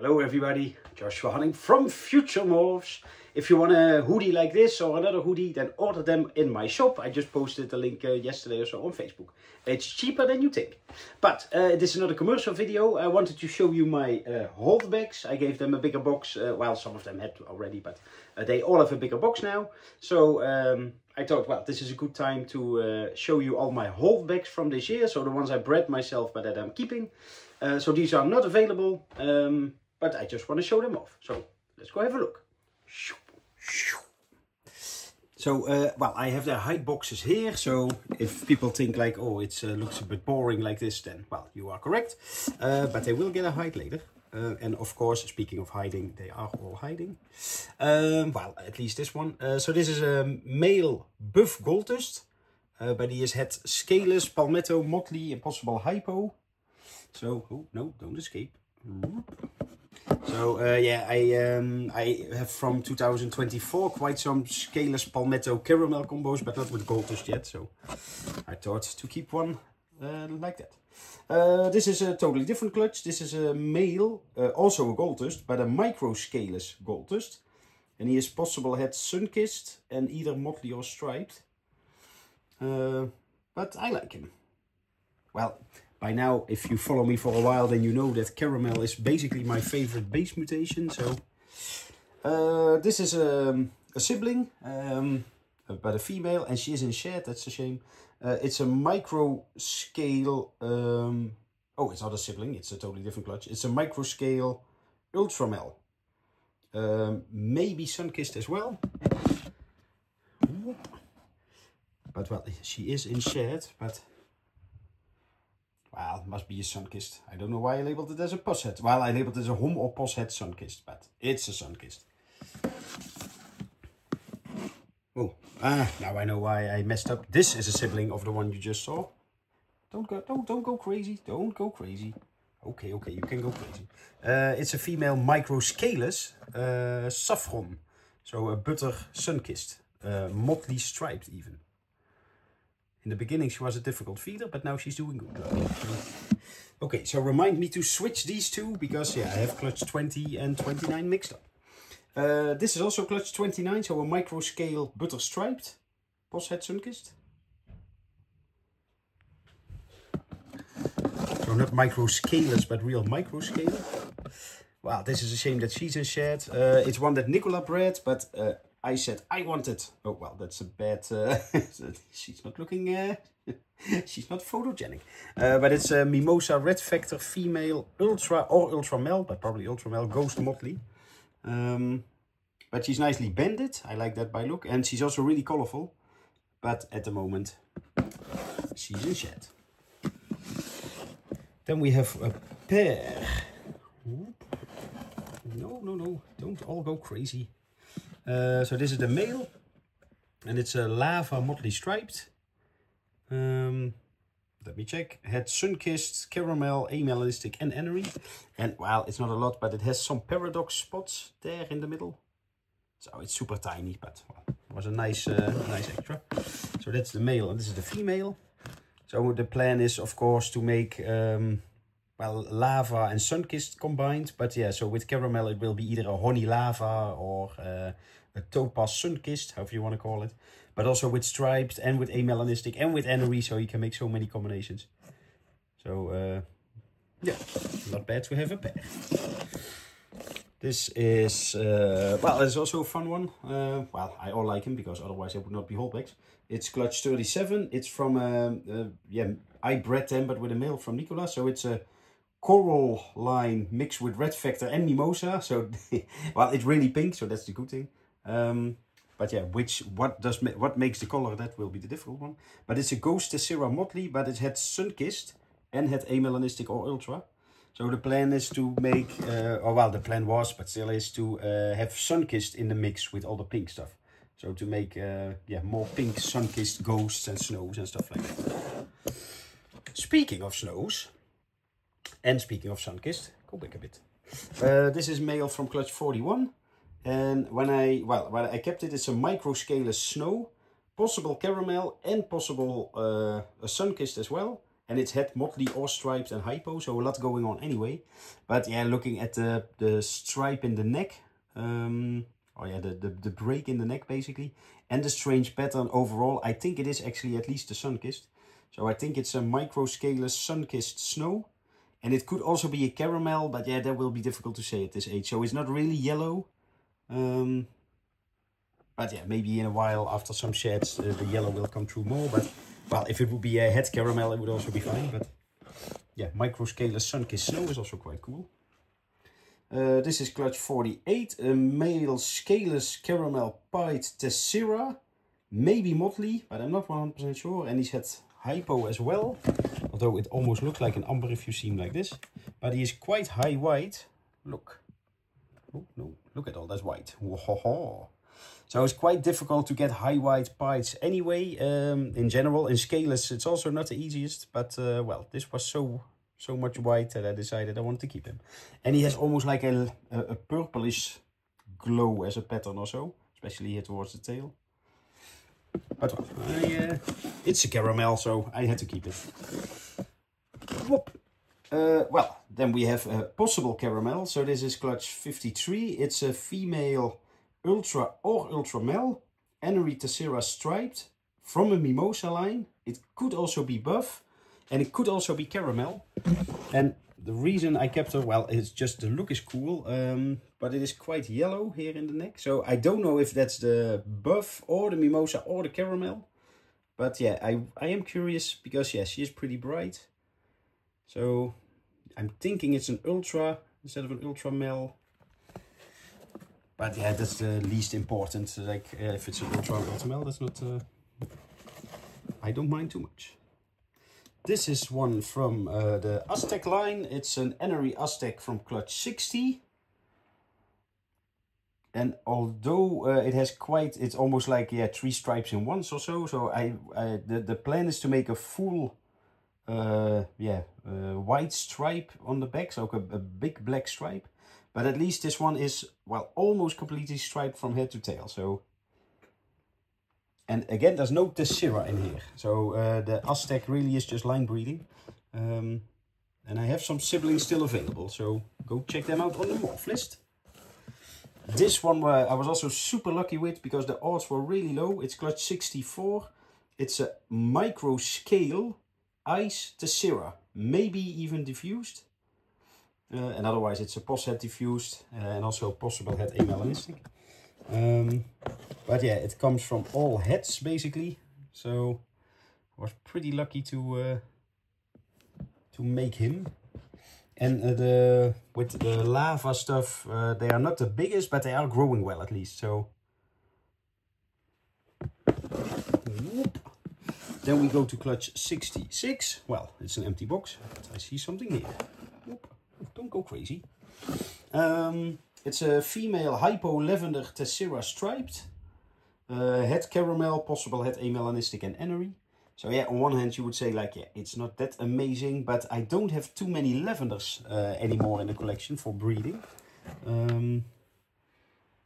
Hello everybody, Joshua Hunting from Future-Morphs. If you want a hoodie like this or another hoodie, then order them in my shop. I just posted the link yesterday or so on Facebook. It's cheaper than you think. But this is not a commercial video. I wanted to show you my holdbacks. I gave them a bigger box. Well, some of them had already, but they all have a bigger box now. So I thought, well, this is a good time to show you all my holdbacks from this year. So the ones I bred myself, but that I'm keeping. So these are not available. But I just want to show them off. So let's go have a look. So, well, I have the hide boxes here. So if people think like, oh, it looks a bit boring like this, then, well, you are correct. But they will get a hide later. And of course, speaking of hiding, they are all hiding. Well, at least this one. So this is a male buff gold dust. But he has had scaleless, palmetto, motley, and possible hypo. So, oh, no, don't escape. So yeah, I have from 2024 quite some scaleless palmetto caramel combos, but not with gold dust yet. So I thought to keep one like that. This is a totally different clutch. This is a male, also a gold dust, but a micro scaleless gold dust, and he is possible had sun-kissed and either motley or striped. But I like him. Well. By now, if you follow me for a while, then you know that caramel is basically my favorite base mutation. So this is a sibling, but a female, and she is in shed. That's a shame. It's a micro scale. Oh, it's not a sibling. It's a totally different clutch. It's a micro scale ultramel. Maybe sun-kissed as well. But well, she is in shed, but. Well, must be a sun-kissed. I don't know why I labeled it as a poshead. Well, I labeled it as a hom or poshead sun-kissed, but it's a sun-kissed. Oh, now I know why I messed up. This is a sibling of the one you just saw. Don't go crazy. Don't go crazy. Okay, you can go crazy. It's a female micro scaleless saffron. So a butter sun-kissed, motley striped even. In the beginning she was a difficult feeder, but now she's doing good. Okay, so remind me to switch these two, because yeah, I have clutch 20 and 29 mixed up. This is also clutch 29, so a micro scale butter striped, poshead sun-kissed. So not micro scaleless, but real micro scale. Wow, this is a shame that she's in shed. It's one that Nicola bred, but I said I wanted. Oh well, that's a bad. She's not looking. She's not photogenic. But it's a Mimosa Red Factor female ultra or ultramel, but probably ultramel ghost motley. But she's nicely banded. I like that by look, and she's also really colorful. But at the moment, she's in shed. Then we have a pair. No, don't all go crazy. So this is the male, and it's a lava motley striped. Let me check. Had sun-kissed, caramel, amelanistic, and anery. And well, it's not a lot, but it has some paradox spots there in the middle. So it's super tiny, but well, it was a nice extra. So that's the male, and this is the female. So the plan is, of course, to make well, lava and sun-kissed combined, but yeah, so with caramel it will be either a honey lava or a topaz sun-kissed, however you want to call it, but also with striped and with amelanistic and with anery, so you can make so many combinations. So yeah, not bad to have a pair. This is well, it's also a fun one. Well, I all like him because otherwise it would not be holdbacks. It's clutch 37. It's from yeah, I bred them, but with a male from Nicola. So it's a coral line mixed with Red Factor and Mimosa. So well, it's really pink, so that's the good thing. But yeah, what makes the color, that will be the difficult one. But it's a Ghost Tessera Motley, but it had sun-kissed and had amelanistic or ultra. So the plan is to make, or well, the plan was, but still is to have sun-kissed in the mix with all the pink stuff. So to make yeah, more pink sun-kissed ghosts and snows and stuff like that. Speaking of snows, and speaking of sun-kissed, go back a bit. This is male from clutch 41. And when I kept it, it's a micro scaleless snow, possible caramel and possible a sun-kissed as well. and it's het motley or striped and hypo, so a lot going on anyway. But yeah, looking at the stripe in the neck, oh yeah, the break in the neck basically, and the strange pattern overall, I think it is actually at least a sun-kissed. So I think it's a microscalus sun-kissed snow. And it could also be a caramel, but yeah, that will be difficult to say at this age. So it's not really yellow. But yeah, maybe in a while after some sheds, the yellow will come through more. But well, if it would be a het caramel, it would also be fine. But yeah, microscalus sun-kissed snow is also quite cool. This is clutch 48, a male scalus caramel pied tessera, maybe motley, but I'm not 100% sure. And he's had hypo as well, although it almost looks like an amber if you see him like this. But he is quite high white. Look. Oh no, look at all that white. Whoa. So it's quite difficult to get high white pieds anyway. In general, in scalus it's also not the easiest, but well, this was so much white that I decided I wanted to keep him. And he has almost like a purplish glow as a pattern or so, especially here towards the tail. But it's a caramel, so I had to keep it. Whoop. Well, then we have a possible caramel. So this is clutch 53. It's a female ultra or ultra male, Anery tessera striped, from a mimosa line. It could also be buff, and it could also be caramel. And the reason I kept her, well, it's just the look is cool, but it is quite yellow here in the neck. So I don't know if that's the buff or the mimosa or the caramel. But yeah, I am curious because yeah, she is pretty bright. So I'm thinking it's an ultra instead of an ultra male. But yeah, that's the least important. Like if it's an ultra or ultra male, that's not, I don't mind too much. This is one from the Aztec line. It's an Anery Aztec from clutch 60. And although it has quite, it's almost like, yeah, 3 stripes in once or so. So the plan is to make a full, white stripe on the back. So a big black stripe. But at least this one is, well, almost completely striped from head to tail. So, and again, there's no tessera in here. So the Aztec really is just line breeding. And I have some siblings still available. So go check them out on the morph list. This one I was also super lucky with because the odds were really low. It's clutch 64. It's a micro scale ice tessera, maybe even diffused. And otherwise it's a pos head diffused and also possible head amelanistic. But yeah, it comes from all heads basically. So I was pretty lucky to make him. And with the lava stuff, they are not the biggest, but they are growing well at least. So whoop. Then we go to clutch 66. Well, it's an empty box, but I see something here. Whoop. Don't go crazy. It's a female hypo lavender tessera striped. Head caramel, possible head amelanistic and Anery. So yeah, on one hand you would say like, yeah, it's not that amazing, but I don't have too many lavenders anymore in the collection for breeding.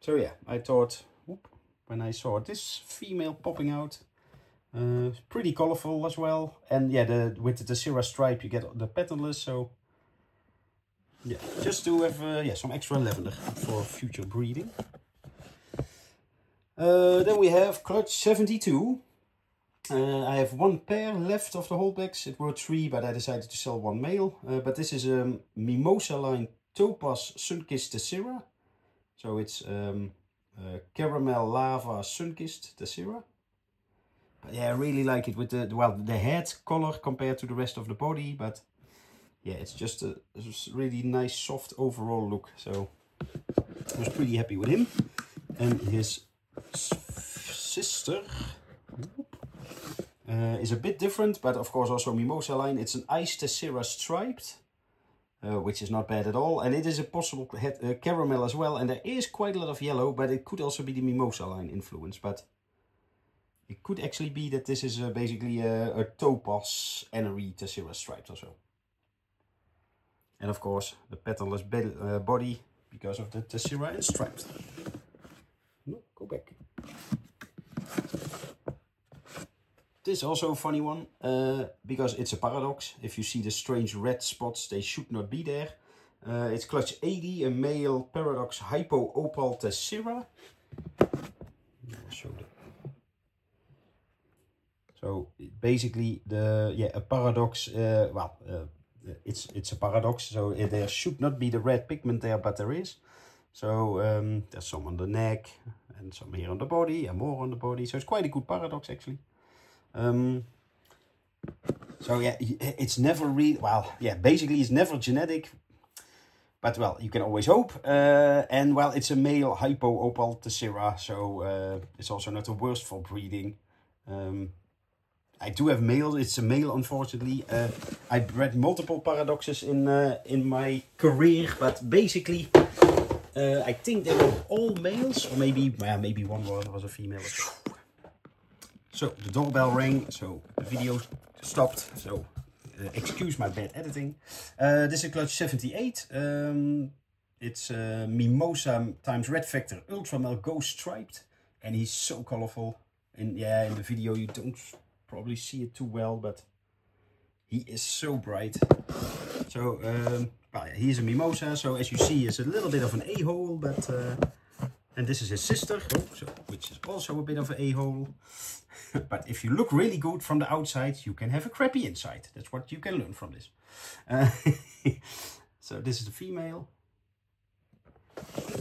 So yeah, I thought, whoop, when I saw this female popping out, pretty colorful as well. And yeah, with the tessera stripe you get the patternless, so yeah, just to have some extra lavender for future breeding. Then we have clutch 72. I have 1 pair left of the holdbacks. It were 3, but I decided to sell 1 male. But this is a mimosa line topaz sunkissed tessera. So it's caramel lava sunkissed tessera. But yeah, I really like it with the head color compared to the rest of the body. But yeah, it's just a really nice soft overall look. So I was pretty happy with him. And his sister is a bit different, but of course also mimosa line. It's an ice tessera striped, which is not bad at all. And it is a possible caramel as well. And there is quite a lot of yellow, but it could also be the mimosa line influence. But it could actually be that this is basically a topaz Anery tessera striped or so. And of course the patternless body because of the tessera and striped. No, go back. This is also a funny one, because it's a paradox. If you see the strange red spots, they should not be there. It's clutch 80, a male paradox hypo opal tessera. I'll show the... So basically, a paradox. It's a paradox. So there should not be the red pigment there, but there is. So there's some on the neck and some here on the body and more on the body. So it's quite a good paradox actually. So yeah, it's never really, well, yeah, basically it's never genetic, but well, you can always hope. And well, it's a male hypo opal tessera, so it's also not the worst for breeding. I do have males. It's a male, unfortunately. I bred multiple paradoxes in my career, but basically, I think they were all males, or maybe one was a female. So the doorbell rang, so the video stopped. So excuse my bad editing. This is clutch 78. It's Mimosa times Red Factor Ultramel Ghost Striped, and he's so colorful. And yeah, in the video you don't probably see it too well, but he is so bright. So well, yeah, he's a Mimosa, so as you see, it's a little bit of an a-hole, but and this is his sister, which is also a bit of an a-hole. But if you look really good from the outside, you can have a crappy inside. That's what you can learn from this. So this is the female.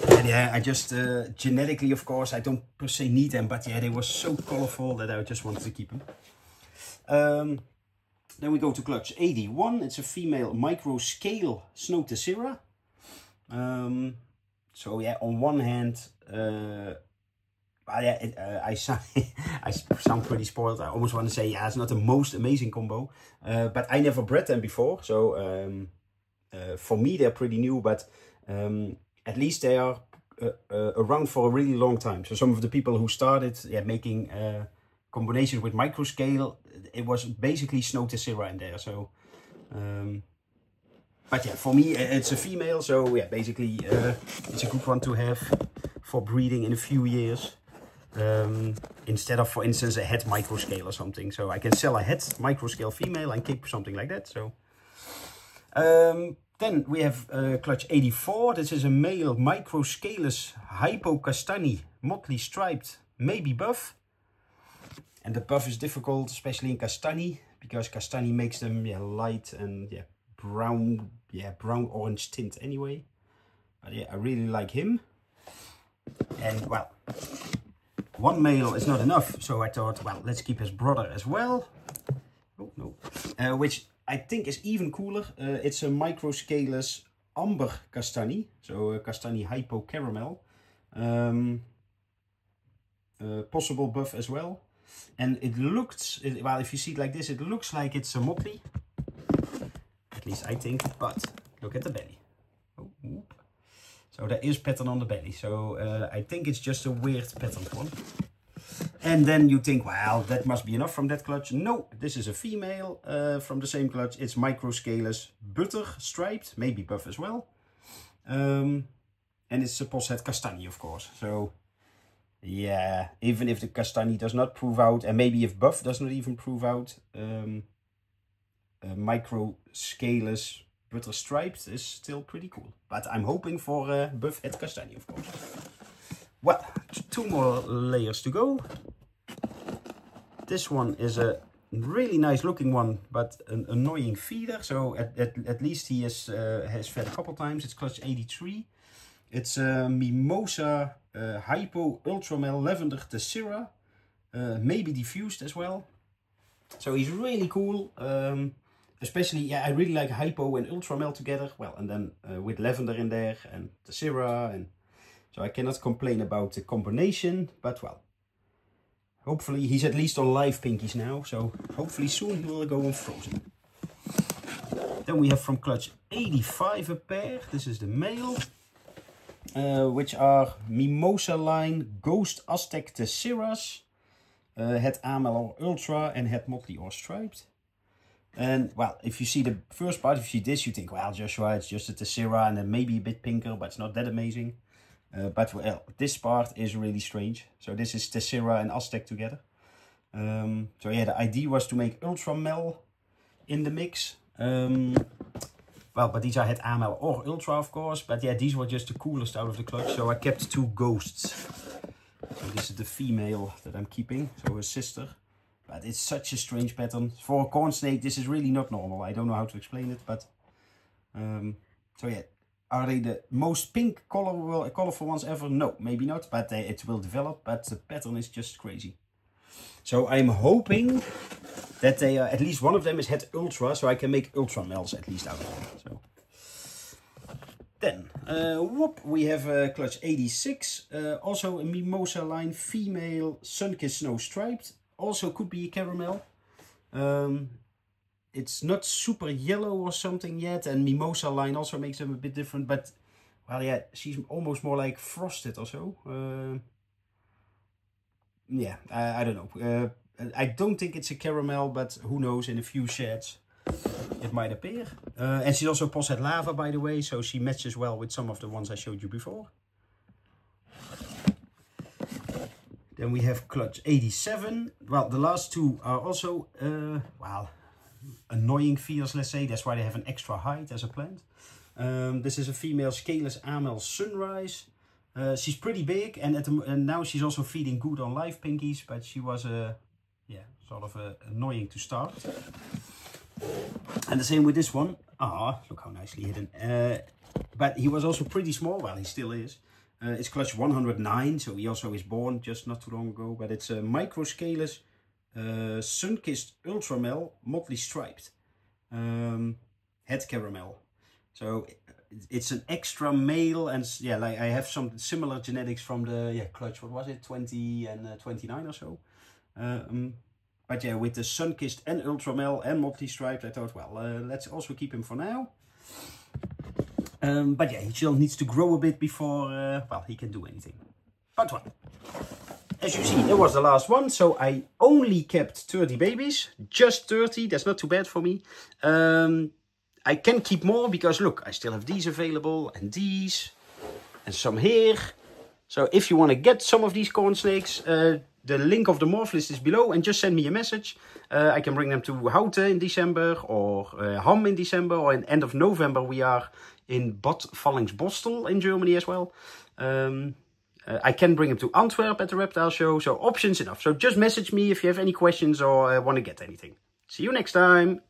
And yeah, I just genetically, of course, I don't per se need them, but yeah, they were so colorful that I just wanted to keep them. Then we go to clutch 81. It's a female micro scale snow tessera. So yeah, on one hand, I sound pretty spoiled. I almost want to say, yeah, it's not the most amazing combo, but I never bred them before. So for me, they're pretty new, but at least they are around for a really long time. So some of the people who started making combinations with microscale, it was basically snow tessera in there. So, but yeah, for me, it's a female. So yeah, basically, it's a good one to have for breeding in a few years. Instead of, for instance, a het microscale or something. So I can sell a het microscale female and keep something like that. So then we have clutch 84. This is a male microscalus hypocastani motley striped, maybe buff. And the buff is difficult, especially in castani, because castani makes them light and brown orange tint anyway. But yeah, I really like him. And well, one male is not enough, so I thought, well, let's keep his brother as well. Oh no, which I think is even cooler. It's a microscalus amber castani, so castani hypo caramel. Possible buff as well. And it looks, well, if you see it like this, it looks like it's a motley. At least I think, but look at the belly. Oh, whoop. So there is pattern on the belly. So I think it's just a weird pattern one. And then you think, well, that must be enough from that clutch. No, this is a female from the same clutch. It's microscalus butter striped, maybe buff as well. And it's a posset castani, of course. So yeah, even if the castani does not prove out, and maybe if buff does not even prove out, microscalus butter striped is still pretty cool. But I'm hoping for buff het castani, of course. Well, 2 more layers to go. This one is a really nice looking one, but an annoying feeder. So at least he has fed a couple times. It's clutch 83. It's a Mimosa Hypo Ultramel Lavender Tessera, maybe diffused as well. So he's really cool. Especially, yeah, I really like Hypo and Ultramel together. Well, and then with lavender in there and Tessera, and so I cannot complain about the combination. But well, hopefully he's at least on live pinkies now. So hopefully soon he will go on frozen. Then we have from clutch 85 a pair. This is the male. Which are Mimosa line Ghost Aztec Tesseras, het Amelor Ultra and het Motley or Striped. And well, if you see the first part, if you see this, you think, well, Joshua, it's just a Tessera and then maybe a bit pinker, but it's not that amazing. But well, this part is really strange. So this is Tessera and Aztec together. So yeah, the idea was to make Ultra Mel in the mix. Well, but these I had AML or Ultra, of course. But yeah, these were just the coolest out of the clutch. So I kept 2 ghosts. So this is the female that I'm keeping, so her sister. But it's such a strange pattern. For a corn snake, this is really not normal. I don't know how to explain it, but... so yeah, are they the most pink colorful ones ever? No, maybe not, but it will develop. But the pattern is just crazy. So I'm hoping that they at least one of them is Het Ultra, so I can make Ultra Mels at least out of them. So then, whoop, we have clutch 86, also a Mimosa line, female, Sunkissed Snow Striped, also could be a caramel. It's not super yellow or something yet, and Mimosa line also makes them a bit different, but well, yeah, she's almost more like frosted or so. Yeah, I don't know. I don't think it's a caramel, but who knows, in a few shades it might appear. And she's also Posset Lava, by the way, so she matches well with some of the ones I showed you before. Then we have clutch 87. Well, the last 2 are also, well, annoying feeders, let's say. That's why they have an extra height as a plant. This is a female Scaleless Amel Sunrise. She's pretty big, and now she's also feeding good on live pinkies, but she was yeah, sort of annoying to start. And the same with this one. Ah, look how nicely hidden. But he was also pretty small. Well, he still is. It's clutch 109, so he also is born just not too long ago. But it's a micro Scaleless Sunkissed Ultra Mel Motley Striped Het Caramel. So it's an extra male, and yeah, like I have some similar genetics from the clutch. What was it, 20 and 29 or so? But yeah, with the Sunkissed and Ultra Mel and Motley Striped, I thought, well, let's also keep him for now. But yeah, he still needs to grow a bit before, well, he can do anything. But well, as you see, it was the last one, so I only kept 30 babies, just 30. That's not too bad for me. I can keep more because look, I still have these available and these and some here. So if you want to get some of these corn snakes, the link of the morph list is below, and just send me a message. I can bring them to Houten in December, or Ham in December, or in end of November we are in Bad Fallingsbostel in Germany as well. I can bring them to Antwerp at the reptile show, so options enough. So just message me if you have any questions or want to get anything. See you next time.